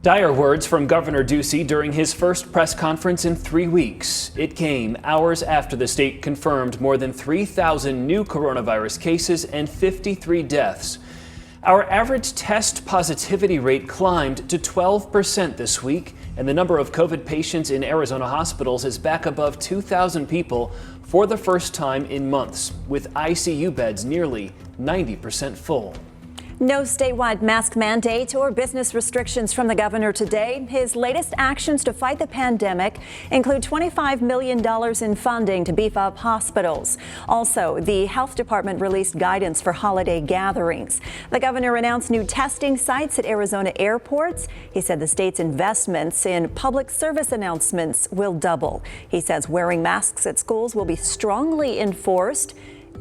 Dire words from Governor Ducey during his first press conference in 3 weeks. It came hours after the state confirmed more than 3,000 new coronavirus cases and 53 deaths. Our average test positivity rate climbed to 12% this week, and the number of COVID patients in Arizona hospitals is back above 2,000 people for the first time in months, with ICU beds nearly 90% full. No statewide mask mandate or business restrictions from the governor today. His latest actions to fight the pandemic include $25 million in funding to beef up hospitals. Also, the health department released guidance for holiday gatherings. The governor announced new testing sites at Arizona airports. He said the state's investments in public service announcements will double. He says wearing masks at schools will be strongly enforced.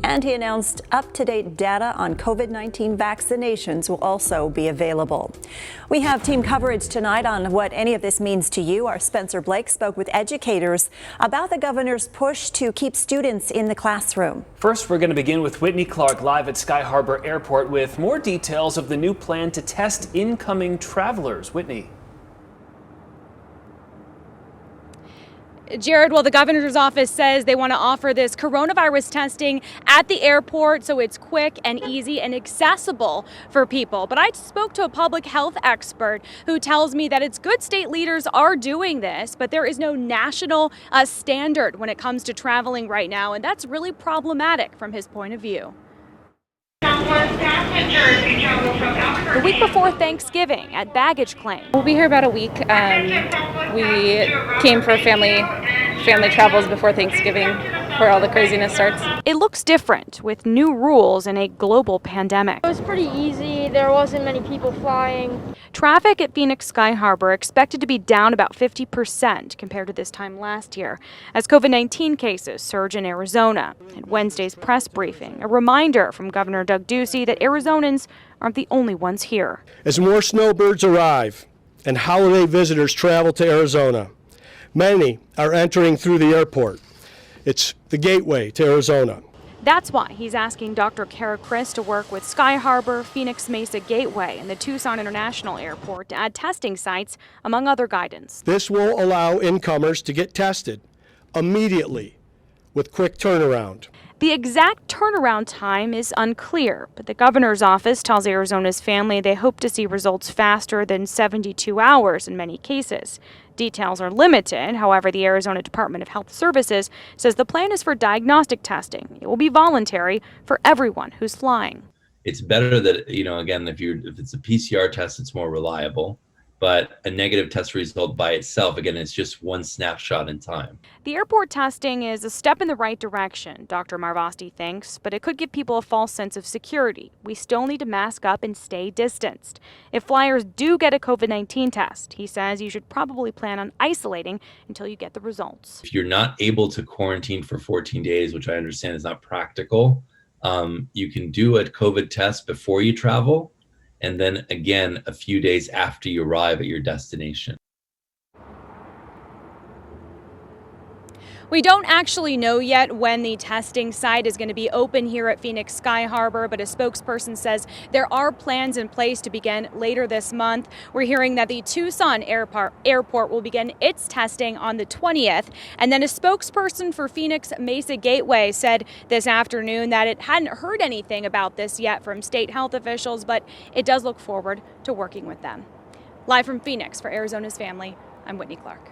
And he announced up-to-date data on COVID-19 vaccinations will also be available. We have team coverage tonight on what any of this means to you. Our Spencer Blake spoke with educators about the governor's push to keep students in the classroom. First, we're going to begin with Whitney Clark live at Sky Harbor Airport with more details of the new plan to test incoming travelers. Whitney. Jared, well, the governor's office says they want to offer this coronavirus testing at the airport so it's quick and easy and accessible for people. But I spoke to a public health expert who tells me that it's good state leaders are doing this, but there is no national standard when it comes to traveling right now, and that's really problematic from his point of view. The week before Thanksgiving at baggage claim. We'll be here about a week. We came for family travels before Thanksgiving, where all the craziness starts. It looks different with new rules in a global pandemic. It was pretty easy. There wasn't many people flying. Traffic at Phoenix Sky Harbor expected to be down about 50% compared to this time last year as COVID-19 cases surge in Arizona. At Wednesday's press briefing, a reminder from Governor Doug Ducey that Arizonans aren't the only ones here. As more snowbirds arrive and holiday visitors travel to Arizona, many are entering through the airport. It's the gateway to Arizona. That's why he's asking Dr. Kara Chris to work with Sky Harbor, Phoenix Mesa Gateway, and the Tucson International Airport to add testing sites, among other guidance. This will allow incomers to get tested immediately with quick turnaround. The exact turnaround time is unclear, but the governor's office tells Arizona's family they hope to see results faster than 72 hours in many cases. Details are limited. However, the Arizona Department of Health Services says the plan is for diagnostic testing. It will be voluntary for everyone who's flying. It's better that, again, if it's a PCR test, it's more reliable. But a negative test result by itself, again, it's just one snapshot in time. The airport testing is a step in the right direction, Dr. Marvasti thinks, but it could give people a false sense of security. We still need to mask up and stay distanced. If flyers do get a COVID-19 test, he says you should probably plan on isolating until you get the results. If you're not able to quarantine for 14 days, which I understand is not practical, you can do a COVID test before you travel, and then again a few days after you arrive at your destination. We don't actually know yet when the testing site is going to be open here at Phoenix Sky Harbor, but a spokesperson says there are plans in place to begin later this month. We're hearing that the Tucson airport will begin its testing on the 20th. And then a spokesperson for Phoenix Mesa Gateway said this afternoon that it hadn't heard anything about this yet from state health officials, but it does look forward to working with them. Live from Phoenix for Arizona's Family, I'm Whitney Clark.